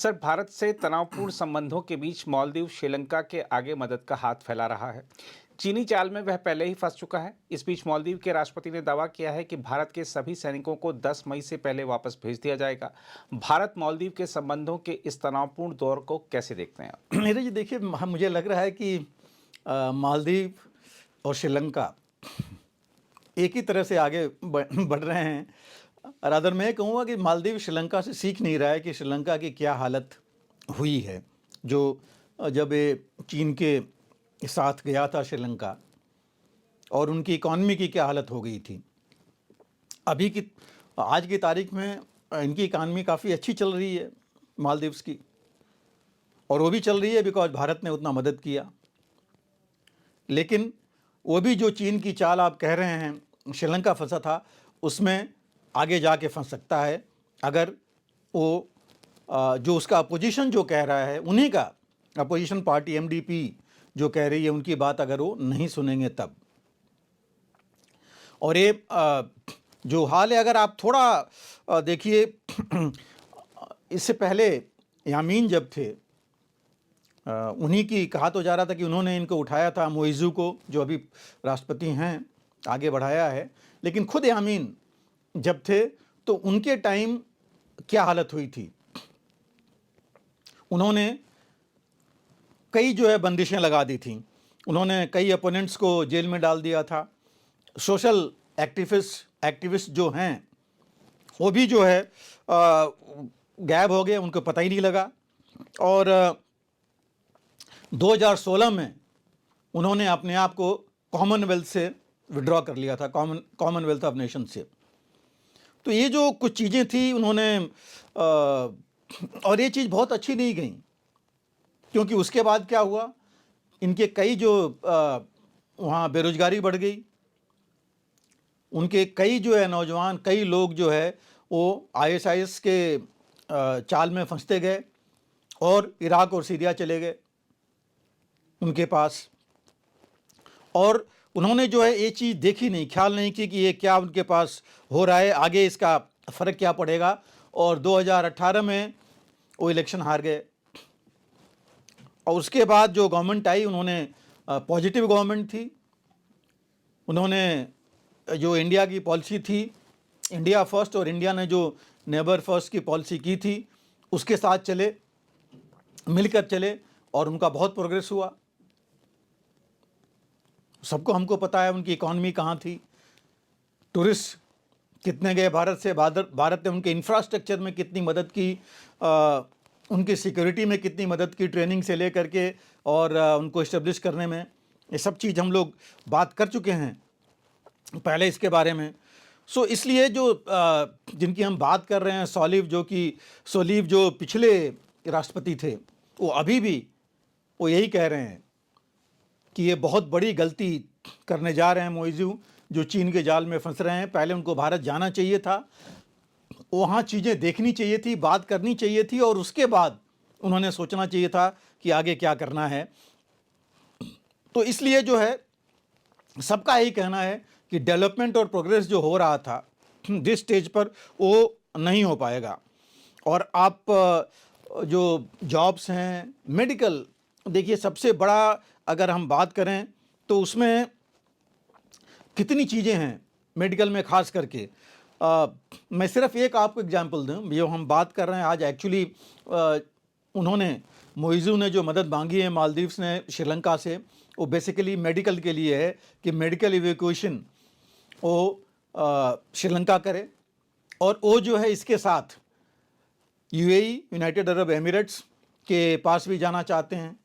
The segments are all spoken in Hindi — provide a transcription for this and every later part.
सर, भारत से तनावपूर्ण संबंधों के बीच मालदीव श्रीलंका के आगे मदद का हाथ फैला रहा है। चीनी जाल में वह पहले ही फंस चुका है। इस बीच मालदीव के राष्ट्रपति ने दावा किया है कि भारत के सभी सैनिकों को 10 मई से पहले वापस भेज दिया जाएगा। भारत मालदीव के संबंधों के इस तनावपूर्ण दौर को कैसे देखते हैं आप? मेरे जी देखिए मुझे लग रहा है कि मालदीव और श्रीलंका एक ही तरह से आगे बढ़ रहे हैं। रादर मैं कहूँगा कि मालदीव श्रीलंका से सीख नहीं रहा है कि श्रीलंका की क्या हालत हुई है। जो जब ये चीन के साथ गया था श्रीलंका, और उनकी इकॉनमी की क्या हालत हो गई थी। अभी की आज की तारीख में इनकी इकॉनमी काफ़ी अच्छी चल रही है मालदीव्स की, और वो भी चल रही है बिकॉज भारत ने उतना मदद किया। लेकिन वो भी जो चीन की चाल आप कह रहे हैं श्रीलंका फंसा था, उसमें आगे जाके फंस सकता है अगर वो जो उसका अपोजिशन जो कह रहा है, उन्हीं का अपोजिशन पार्टी एमडीपी जो कह रही है, उनकी बात अगर वो नहीं सुनेंगे तब। और ये जो हाल है, अगर आप थोड़ा देखिए इससे पहले यामीन जब थे, उन्हीं की कहा तो जा रहा था कि उन्होंने इनको उठाया था, मोइज़ू को, जो अभी राष्ट्रपति हैं, आगे बढ़ाया है। लेकिन खुद यामीन जब थे तो उनके टाइम क्या हालत हुई थी। उन्होंने कई जो है बंदिशें लगा दी थी, उन्होंने कई अपोनेंट्स को जेल में डाल दिया था। सोशल एक्टिविस्ट जो हैं वो भी जो है गायब हो गए, उनको पता ही नहीं लगा। और 2016 में उन्होंने अपने आप को कॉमनवेल्थ से विड्रॉ कर लिया था, कॉमनवेल्थ ऑफ नेशन से। तो ये जो कुछ चीज़ें थी उन्होंने और ये चीज़ बहुत अच्छी नहीं गई, क्योंकि उसके बाद क्या हुआ, इनके कई जो वहाँ बेरोजगारी बढ़ गई, उनके कई जो है नौजवान, कई लोग जो है वो आईएसआईएस के चाल में फंसते गए और इराक और सीरिया चले गए उनके पास। और उन्होंने जो है ये चीज़ देखी नहीं, ख्याल नहीं की कि ये क्या उनके पास हो रहा है, आगे इसका फ़र्क क्या पड़ेगा। और 2018 में वो इलेक्शन हार गए, और उसके बाद जो गवर्नमेंट आई, उन्होंने पॉजिटिव गवर्नमेंट थी। उन्होंने जो इंडिया की पॉलिसी थी, इंडिया फर्स्ट, और इंडिया ने जो नेबर फर्स्ट की पॉलिसी की थी, उसके साथ चले, मिलकर चले, और उनका बहुत प्रोग्रेस हुआ। सबको हमको पता है उनकी इकॉनमी कहाँ थी, टूरिस्ट कितने गए भारत से, भारत ने उनके इंफ्रास्ट्रक्चर में कितनी मदद की, उनकी सिक्योरिटी में कितनी मदद की, ट्रेनिंग से लेकर के और उनको इस्टेब्लिश करने में। ये सब चीज़ हम लोग बात कर चुके हैं पहले इसके बारे में। सो इसलिए जो जिनकी हम बात कर रहे हैं, सोलीव जो पिछले राष्ट्रपति थे, वो अभी भी वो यही कह रहे हैं कि ये बहुत बड़ी गलती करने जा रहे हैं मोइज़ू, जो चीन के जाल में फंस रहे हैं। पहले उनको भारत जाना चाहिए था, वहाँ चीज़ें देखनी चाहिए थी, बात करनी चाहिए थी, और उसके बाद उन्होंने सोचना चाहिए था कि आगे क्या करना है। तो इसलिए जो है सबका यही कहना है कि डेवलपमेंट और प्रोग्रेस जो हो रहा था जिस स्टेज पर, वो नहीं हो पाएगा। और आप जो जॉब्स हैं, मेडिकल, देखिए सबसे बड़ा अगर हम बात करें तो उसमें कितनी चीज़ें हैं मेडिकल में, ख़ास करके मैं सिर्फ एक आपको एग्जांपल दूं। जो हम बात कर रहे हैं आज, एक्चुअली उन्होंने, मोइज़ू ने जो मदद मांगी है मालदीव्स ने श्रीलंका से, वो बेसिकली मेडिकल के लिए है कि मेडिकल इवैक्यूएशन वो श्रीलंका करे। और वो जो है इसके साथ यूएई, यूनाइटेड अरब एमिरेट्स के पास भी जाना चाहते हैं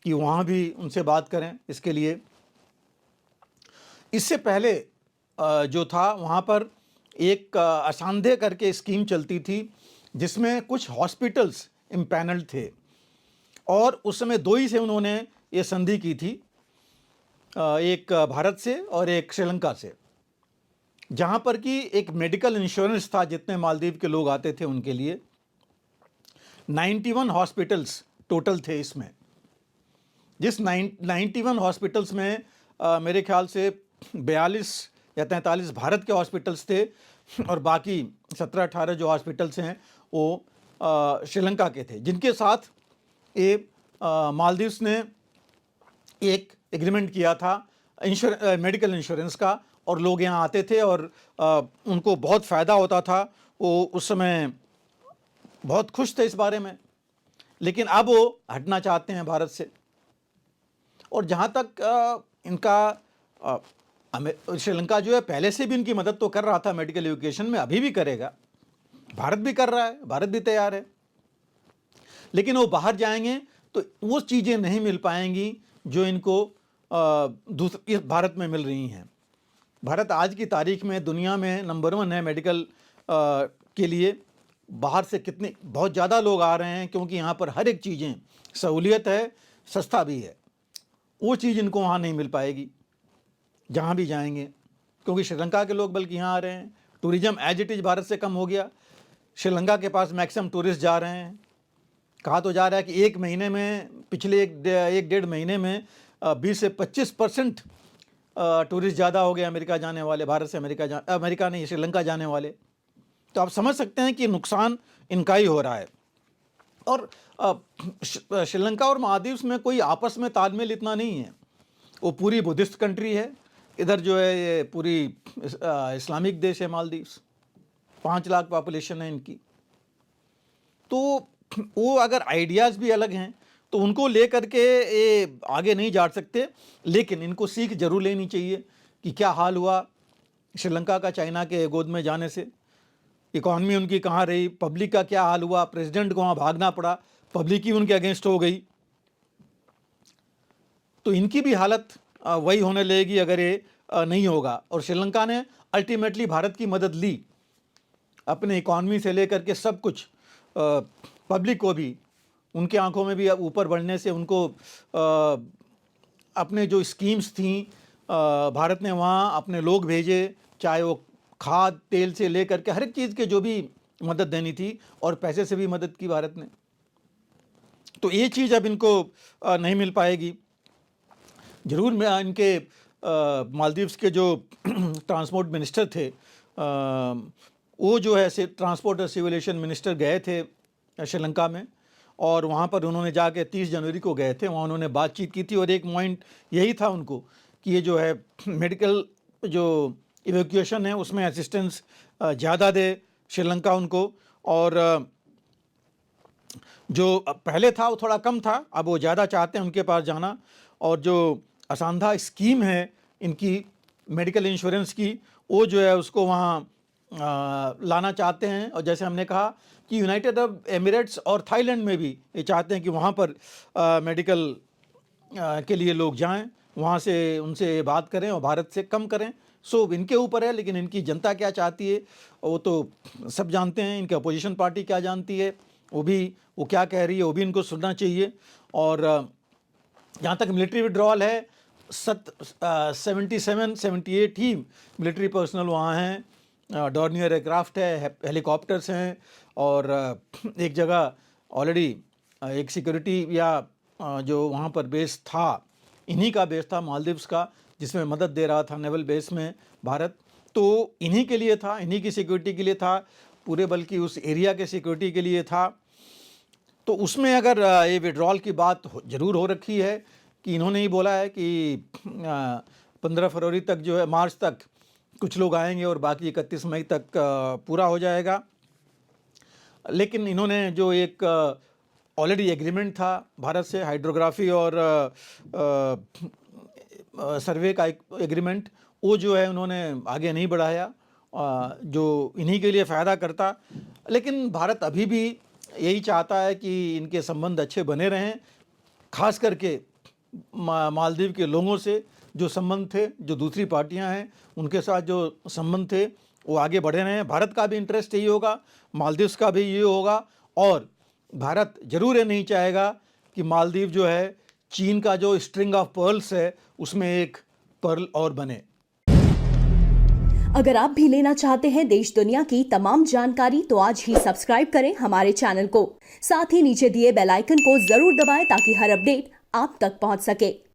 कि वहाँ भी उनसे बात करें इसके लिए। इससे पहले जो था वहाँ पर एक असांधे करके स्कीम चलती थी, जिसमें कुछ हॉस्पिटल्स इम्पैनल्ड थे, और उस समय दो ही से उन्होंने ये संधि की थी, एक भारत से और एक श्रीलंका से, जहाँ पर कि एक मेडिकल इंश्योरेंस था जितने मालदीव के लोग आते थे उनके लिए। 91 हॉस्पिटल्स टोटल थे इसमें। जिस 91 हॉस्पिटल्स में मेरे ख्याल से 42 या 43 भारत के हॉस्पिटल्स थे, और बाकी 17-18 जो हॉस्पिटल्स हैं वो श्रीलंका के थे, जिनके साथ ये मालदीव्स ने एक एग्रीमेंट किया था मेडिकल इंश्योरेंस का, और लोग यहाँ आते थे और उनको बहुत फ़ायदा होता था। वो उस समय बहुत खुश थे इस बारे में, लेकिन अब वो हटना चाहते हैं भारत से। और जहाँ तक इनका श्रीलंका जो है पहले से भी इनकी मदद तो कर रहा था मेडिकल एजुकेशन में, अभी भी करेगा, भारत भी कर रहा है, भारत भी तैयार है। लेकिन वो बाहर जाएंगे तो वो चीज़ें नहीं मिल पाएंगी जो इनको दूसरे भारत में मिल रही हैं। भारत आज की तारीख में दुनिया में नंबर 1 है मेडिकल के लिए। बाहर से कितने बहुत ज़्यादा लोग आ रहे हैं, क्योंकि यहाँ पर हर एक चीज़ें सहूलियत है, सस्ता भी है। वो चीज़ इनको वहाँ नहीं मिल पाएगी जहाँ भी जाएंगे, क्योंकि श्रीलंका के लोग बल्कि यहाँ आ रहे हैं। Tourism as it is Bharat से कम हो गया। श्रीलंका के पास मैक्सिमम टूरिस्ट जा रहे हैं। कहा तो जा रहा है कि एक महीने में, पिछले एक डेढ़ महीने में 20 से 25% टूरिस्ट ज़्यादा हो गए अमेरिका जाने वाले, भारत से अमेरिका नहीं, श्रीलंका जाने वाले। तो आप समझ सकते हैं कि नुकसान इनका ही हो रहा है। और श्रीलंका और मालदीव्स में कोई आपस में तालमेल इतना नहीं है। वो पूरी बुद्धिस्ट कंट्री है, इधर जो है ये पूरी इस्लामिक देश है मालदीव्स, 5 लाख पॉपुलेशन है इनकी। तो वो अगर आइडियाज़ भी अलग हैं तो उनको लेकर के ये आगे नहीं जा सकते। लेकिन इनको सीख जरूर लेनी चाहिए कि क्या हाल हुआ श्रीलंका का चाइना के गोद में जाने से, इकॉनमी उनकी कहाँ रही, पब्लिक का क्या हाल हुआ, प्रेसिडेंट को वहाँ भागना पड़ा, पब्लिक ही उनके अगेंस्ट हो गई। तो इनकी भी हालत वही होने लगेगी अगर ये नहीं होगा। और श्रीलंका ने अल्टीमेटली भारत की मदद ली, अपने इकॉनमी से लेकर के सब कुछ, पब्लिक को भी, उनके आंखों में भी ऊपर बढ़ने से उनको अपने जो स्कीम्स थी भारत ने वहाँ अपने लोग भेजे, चाहे वो खाद तेल से लेकर के हर एक चीज़ के जो भी मदद देनी थी, और पैसे से भी मदद की भारत ने। तो ये चीज़ अब इनको नहीं मिल पाएगी। ज़रूर मैं इनके मालदीव्स के जो ट्रांसपोर्ट मिनिस्टर थे, वो जो है ट्रांसपोर्ट और सिविलेशन मिनिस्टर गए थे श्रीलंका में, और वहाँ पर उन्होंने जाके 30 जनवरी को गए थे, वहाँ उन्होंने बातचीत की थी। और एक पॉइंट यही था उनको कि ये जो है मेडिकल जो इवैक्यूएशन है उसमें असिस्टेंस ज़्यादा दे श्रीलंका उनको, और जो पहले था वो थोड़ा कम था, अब वो ज़्यादा चाहते हैं उनके पास जाना। और जो असांधा स्कीम है इनकी मेडिकल इंश्योरेंस की, वो जो है उसको वहाँ लाना चाहते हैं। और जैसे हमने कहा कि यूनाइटेड अरब एमिरेट्स और थाईलैंड में भी ये चाहते हैं कि वहाँ पर मेडिकल के लिए लोग जाएं, वहाँ से उनसे बात करें और भारत से कम करें। सो इनके ऊपर है, लेकिन इनकी जनता क्या चाहती है वो तो सब जानते हैं। इनकी अपोजिशन पार्टी क्या जानती है, वो क्या कह रही है, वो भी इनको सुनना चाहिए। और जहाँ तक मिलिट्री विड्रॉल है, 77-78 ही मिलिट्री पर्सनल वहाँ हैं, डॉर्नियर एयरक्राफ्ट है, हेलीकॉप्टर्स हैं, और एक जगह ऑलरेडी एक सिक्योरिटी या जो वहाँ पर बेस था, इन्हीं का बेस था मालदीव्स का, जिसमें मदद दे रहा था नेवल बेस में भारत। तो इन्हीं के लिए था, इन्हीं की सिक्योरिटी के लिए था पूरे, बल्कि उस एरिया के सिक्योरिटी के लिए था। तो उसमें अगर ये विड्रॉल की बात ज़रूर हो रखी है कि इन्होंने ही बोला है कि 15 फरवरी तक जो है, मार्च तक कुछ लोग आएंगे और बाकी 31 मई तक पूरा हो जाएगा। लेकिन इन्होंने जो एक ऑलरेडी एग्रीमेंट था भारत से, हाइड्रोग्राफी और सर्वे का एग्रीमेंट, वो जो है उन्होंने आगे नहीं बढ़ाया, जो इन्हीं के लिए फ़ायदा करता। लेकिन भारत अभी भी यही चाहता है कि इनके संबंध अच्छे बने रहें, खास करके मालदीव के लोगों से जो संबंध थे, जो दूसरी पार्टियां हैं उनके साथ जो संबंध थे वो आगे बढ़े रहें। भारत का भी इंटरेस्ट यही होगा, मालदीव्स का भी ये होगा। और भारत जरूर ये नहीं चाहेगा कि मालदीव जो है चीन का जो स्ट्रिंग ऑफ पर्ल्स है उसमें एक पर्ल और बने। अगर आप भी लेना चाहते हैं देश दुनिया की तमाम जानकारी तो आज ही सब्सक्राइब करें हमारे चैनल को। साथ ही नीचे दिए बेल आइकन को जरूर दबाएं ताकि हर अपडेट आप तक पहुंच सके।